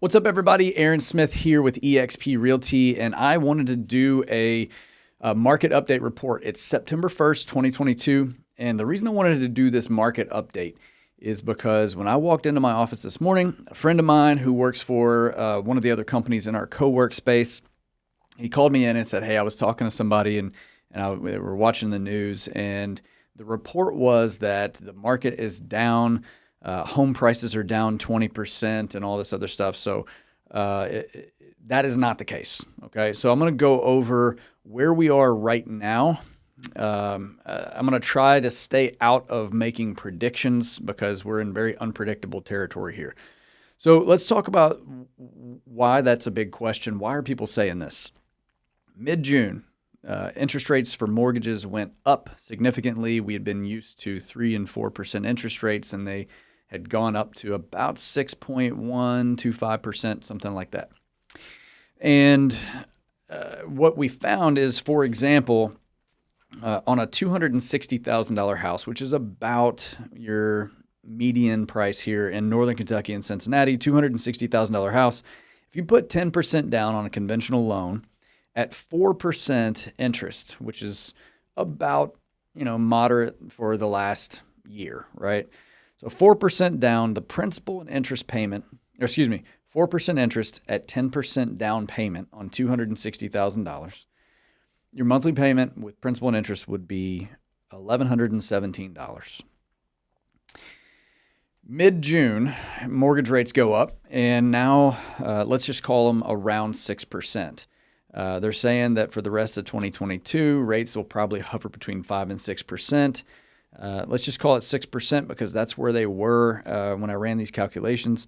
What's up, everybody? Aaron Smith here with eXp Realty, and I wanted to do a market update report. It's September 1st, 2022, and the reason I wanted to do this market update is because when I walked into my office this morning, a friend of mine who works for one of the other companies in our co-work space, he called me in and said, hey, I was talking to somebody and we were watching the news, and the report was that the market is down. Home prices are down 20% and all this other stuff. So that is not the case. Okay. So I'm going to go over where we are right now. I'm going to try to stay out of making predictions because we're in very unpredictable territory here. So let's talk about why that's a big question. Why are people saying this? Mid-June, interest rates for mortgages went up significantly. We had been used to 3 and 4% interest rates, and they had gone up to about 6.125%, something like that. And what we found is, for example, on a $260,000 house, which is about your median price here in Northern Kentucky and Cincinnati, $260,000 house, if you put 10% down on a conventional loan at 4% interest, which is about, moderate for the last year, right? So 4% down, the principal and interest payment, 4% interest at 10% down payment on $260,000. Your monthly payment with principal and interest would be $1,117. Mid-June, mortgage rates go up, and now let's just call them around 6%. They're saying that for the rest of 2022, rates will probably hover between 5 and 6%. Let's just call it 6% because that's where they were when I ran these calculations.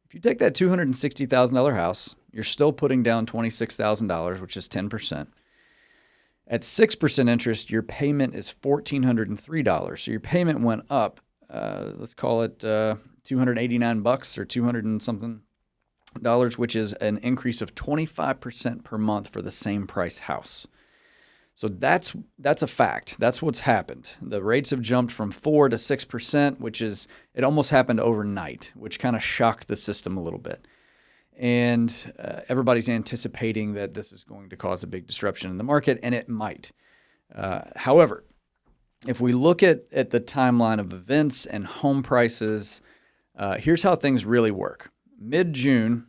If you take that $260,000 house, you're still putting down $26,000, which is 10%. At 6% interest, your payment is $1,403. So your payment went up, let's call it $289 or 200 and something dollars, which is an increase of 25% per month for the same price house. So that's a fact. That's what's happened. The rates have jumped from 4 to 6%, it almost happened overnight, which kind of shocked the system a little bit. And everybody's anticipating that this is going to cause a big disruption in the market, and it might. However, if we look at the timeline of events and home prices, here's how things really work. Mid-June,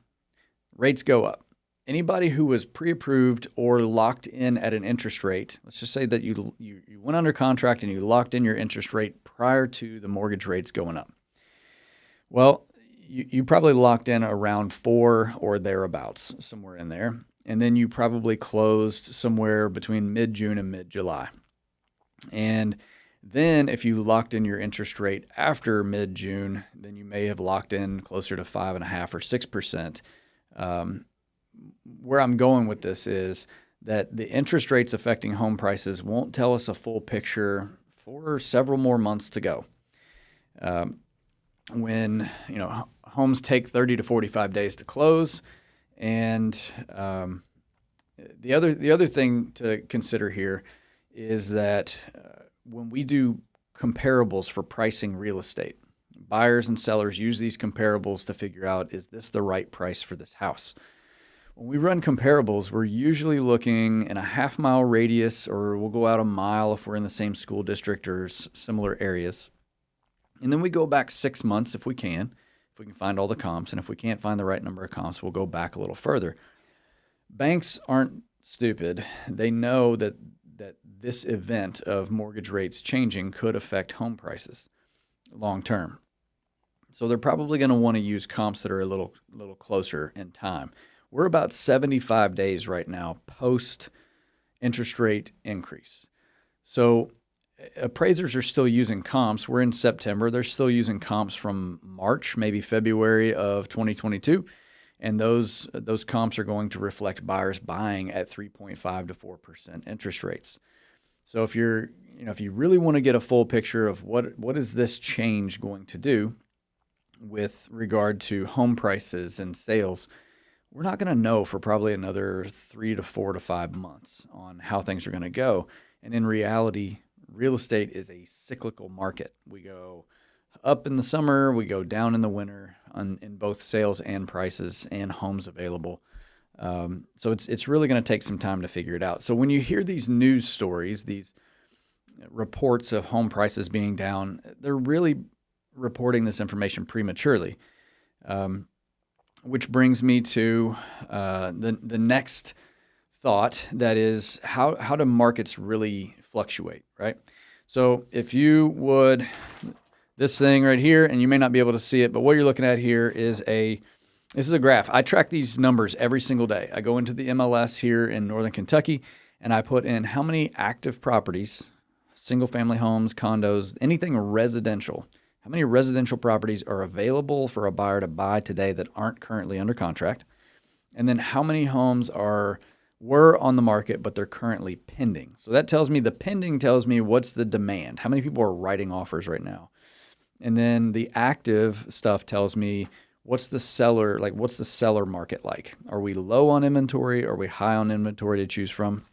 rates go up. Anybody who was pre-approved or locked in at an interest rate, let's just say that you went under contract and you locked in your interest rate prior to the mortgage rates going up. Well, you probably locked in around 4 or thereabouts, somewhere in there. And then you probably closed somewhere between mid-June and mid-July. And then if you locked in your interest rate after mid-June, then you may have locked in closer to 5.5 or 6%. Where I'm going with this is that the interest rates affecting home prices won't tell us a full picture for several more months to go. When homes take 30 to 45 days to close, and the other thing to consider here is that when we do comparables for pricing real estate, buyers and sellers use these comparables to figure out, is this the right price for this house? When we run comparables, we're usually looking in a half-mile radius, or we'll go out a mile if we're in the same school district or similar areas. And then we go back 6 months if we can find all the comps. And if we can't find the right number of comps, we'll go back a little further. Banks aren't stupid. They know that this event of mortgage rates changing could affect home prices long term. So they're probably going to want to use comps that are a little closer in time. We're about 75 days right now post interest rate increase. So appraisers are still using comps. We're in September. They're still using comps from March, maybe February of 2022. And those comps are going to reflect buyers buying at 3.5 to 4% interest rates. So if you really want to get a full picture of what is this change going to do with regard to home prices and sales, we're not going to know for probably another 3 to 4 to 5 months on how things are going to go. And in reality, real estate is a cyclical market. We go up in the summer, we go down in the winter. in both sales and prices and homes available. So it's really going to take some time to figure it out. So when you hear these news stories, these reports of home prices being down, they're really reporting this information prematurely, which brings me to the next thought, that is how do markets really fluctuate, right? So if you would, this thing right here, and you may not be able to see it, but what you're looking at here is this is a graph. I track these numbers every single day. I go into the MLS here in Northern Kentucky, and I put in how many active properties, single-family homes, condos, anything residential, how many residential properties are available for a buyer to buy today that aren't currently under contract, and then how many homes were on the market but they're currently pending. So that tells me, the pending tells me what's the demand, how many people are writing offers right now. And then the active stuff tells me what's the seller market like? Are we low on inventory? Are we high on inventory to choose from?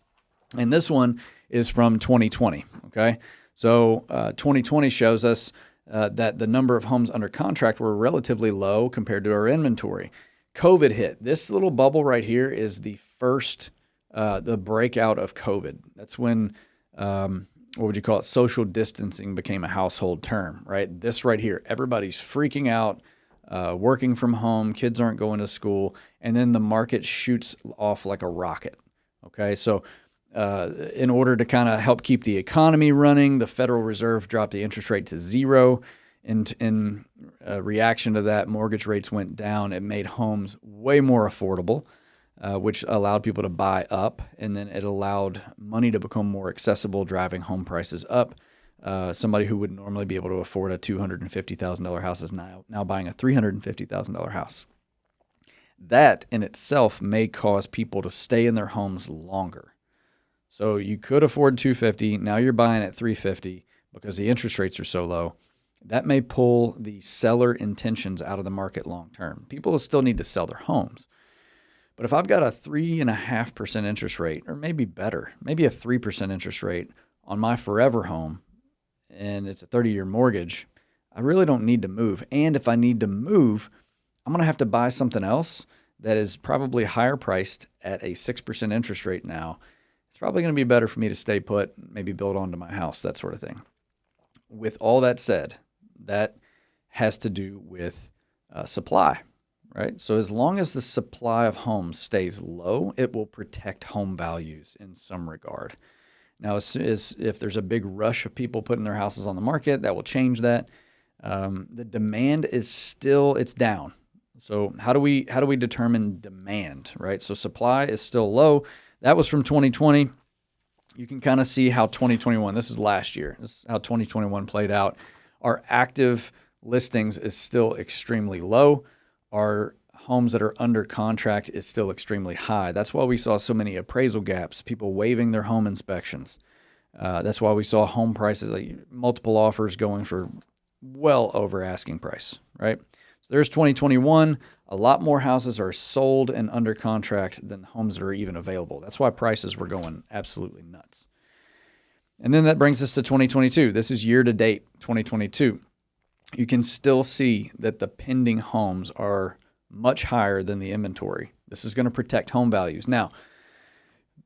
And this one is from 2020, okay? So 2020 shows us that the number of homes under contract were relatively low compared to our inventory. COVID hit. This little bubble right here is the first, the breakout of COVID. That's when, what would you call it? Social distancing became a household term, right? This right here, everybody's freaking out, working from home, kids aren't going to school, and then the market shoots off like a rocket, okay? So in order to kind of help keep the economy running, the Federal Reserve dropped the interest rate to zero. In reaction to that, mortgage rates went down. It made homes way more affordable, which allowed people to buy up, and then it allowed money to become more accessible, driving home prices up. Somebody who would normally be able to afford a $250,000 house is now buying a $350,000 house. That in itself may cause people to stay in their homes longer. So you could afford $250,000, now you're buying at $350,000 because the interest rates are so low. That may pull the seller intentions out of the market long term. People still need to sell their homes. But if I've got a 3.5% interest rate, or maybe better, maybe a 3% interest rate on my forever home, and it's a 30-year mortgage, I really don't need to move. And if I need to move, I'm going to have to buy something else that is probably higher priced at a 6% interest rate now. It's probably going to be better for me to stay put, maybe build onto my house, that sort of thing. With all that said, that has to do with supply, right? So as long as the supply of homes stays low, it will protect home values in some regard. Now, if there's a big rush of people putting their houses on the market, that will change that. The demand is still, it's down. So how do we determine demand, right? So supply is still low. That was from 2020. You can kind of see how 2021, this is last year, this is how 2021 played out. Our active listings is still extremely low. Our homes that are under contract is still extremely high. That's why we saw so many appraisal gaps, people waiving their home inspections. That's why we saw home prices, like multiple offers going for well over asking price, right? So there's 2021. A lot more houses are sold and under contract than homes that are even available. That's why prices were going absolutely nuts. And then that brings us to 2022. This is year to date, 2022. You can still see that the pending homes are much higher than the inventory. This is going to protect home values. Now,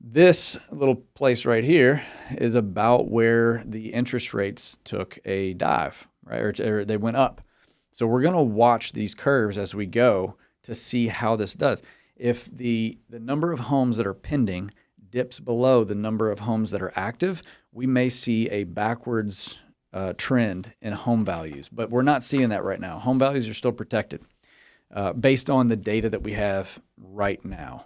this little place right here is about where the interest rates took a dive, right? Or they went up. So we're going to watch these curves as we go to see how this does. If the number of homes that are pending dips below the number of homes that are active, we may see a backwards trend in home values. But we're not seeing that right now. Home values are still protected based on the data that we have right now.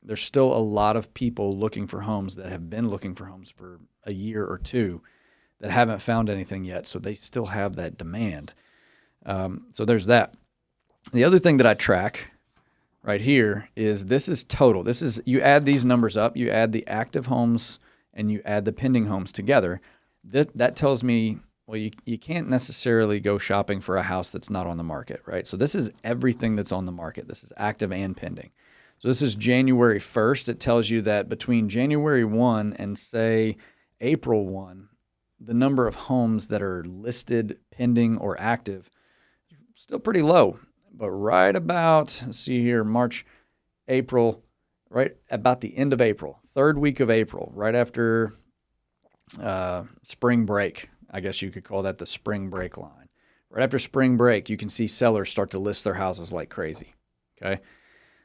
There's still a lot of people looking for homes that have been looking for homes for a year or two that haven't found anything yet, so they still have that demand. So there's that. The other thing that I track right here is this is total. This is, you add these numbers up, you add the active homes and you add the pending homes together. That tells me, well, you can't necessarily go shopping for a house that's not on the market, right? So this is everything that's on the market. This is active and pending. So this is January 1st. It tells you that between January 1 and say April 1, the number of homes that are listed, pending, or active still pretty low. But right about, let's see here, March, April, right about the end of April, third week of April, right after spring break, I guess you could call that the spring break line. Right after spring break, you can see sellers start to list their houses like crazy, okay?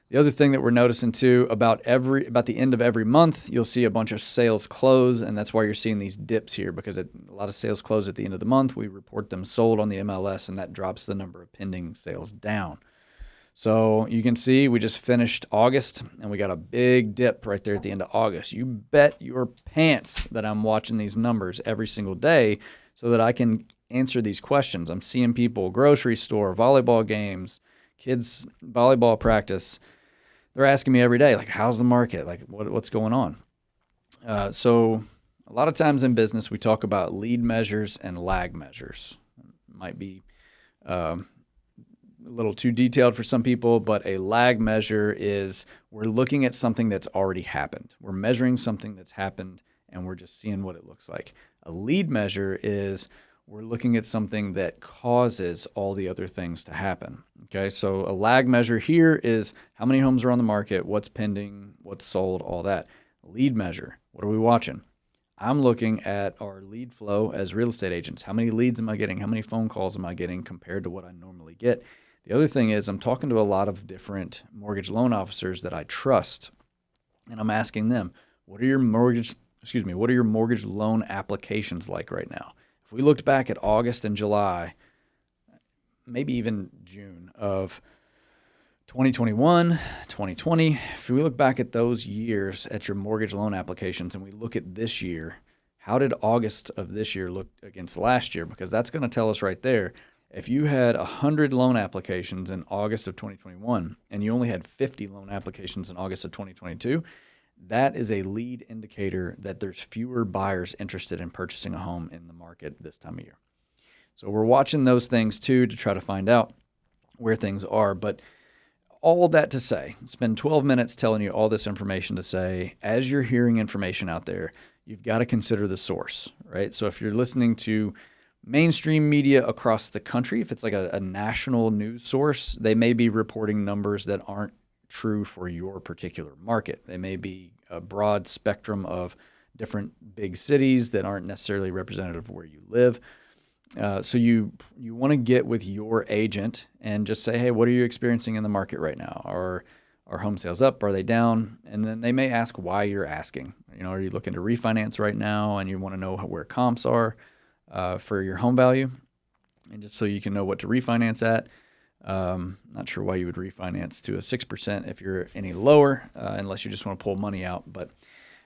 The other thing that we're noticing too, about the end of every month, you'll see a bunch of sales close, and that's why you're seeing these dips here, because a lot of sales close at the end of the month. We report them sold on the MLS, and that drops the number of pending sales down. So you can see we just finished August, and we got a big dip right there at the end of August. You bet your pants that I'm watching these numbers every single day so that I can answer these questions. I'm seeing people, grocery store, volleyball games, kids volleyball practice. They're asking me every day, like, how's the market? Like, what's going on? So a lot of times in business, we talk about lead measures and lag measures. Might be a little too detailed for some people, but a lag measure is we're looking at something that's already happened. We're measuring something that's happened, and we're just seeing what it looks like. A lead measure is we're looking at something that causes all the other things to happen. Okay, so a lag measure here is how many homes are on the market, what's pending, what's sold, all that. Lead measure, what are we watching? I'm looking at our lead flow as real estate agents. How many leads am I getting? How many phone calls am I getting compared to what I normally get? The other thing is I'm talking to a lot of different mortgage loan officers that I trust, and I'm asking them, what are your mortgage loan applications like right now? If we looked back at August and July, maybe even June of 2021, 2020, if we look back at those years at your mortgage loan applications and we look at this year, how did August of this year look against last year? Because that's going to tell us right there. If you had 100 loan applications in August of 2021 and you only had 50 loan applications in August of 2022, that is a lead indicator that there's fewer buyers interested in purchasing a home in the market this time of year. So we're watching those things too to try to find out where things are. But all that to say, spend 12 minutes telling you all this information to say, as you're hearing information out there, you've got to consider the source, right? So if you're listening to mainstream media across the country, if it's like a national news source, they may be reporting numbers that aren't true for your particular market. They may be a broad spectrum of different big cities that aren't necessarily representative of where you live. So you want to get with your agent and just say, hey, what are you experiencing in the market right now? Are home sales up? Are they down? And then they may ask why you're asking. Are you looking to refinance right now and you want to know where comps are for your home value? And just so you can know what to refinance at. Not sure why you would refinance to a 6% if you're any lower, unless you just want to pull money out. But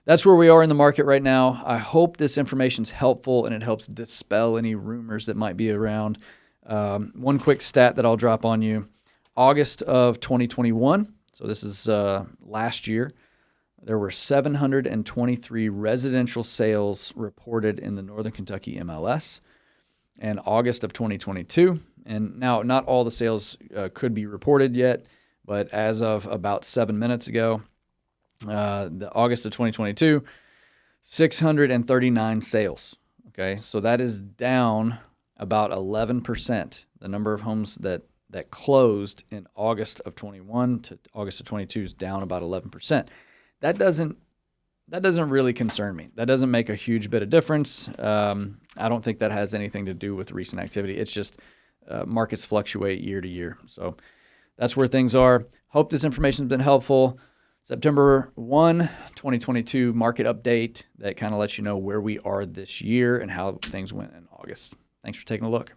that's where we are in the market right now. I hope this information is helpful and it helps dispel any rumors that might be around. One quick stat that I'll drop on you. August of 2021, so this is last year, there were 723 residential sales reported in the Northern Kentucky MLS. And August of 2022, and now not all the sales could be reported yet, but as of about 7 minutes ago, the August of 2022, 639 sales. Okay, so that is down about 11%. The number of homes that closed in August of 21 to August of 22 is down about 11%. That doesn't really concern me. That doesn't make a huge bit of difference. I don't think that has anything to do with recent activity. It's just markets fluctuate year to year. So that's where things are. Hope this information has been helpful. September 1, 2022 market update that kind of lets you know where we are this year and how things went in August. Thanks for taking a look.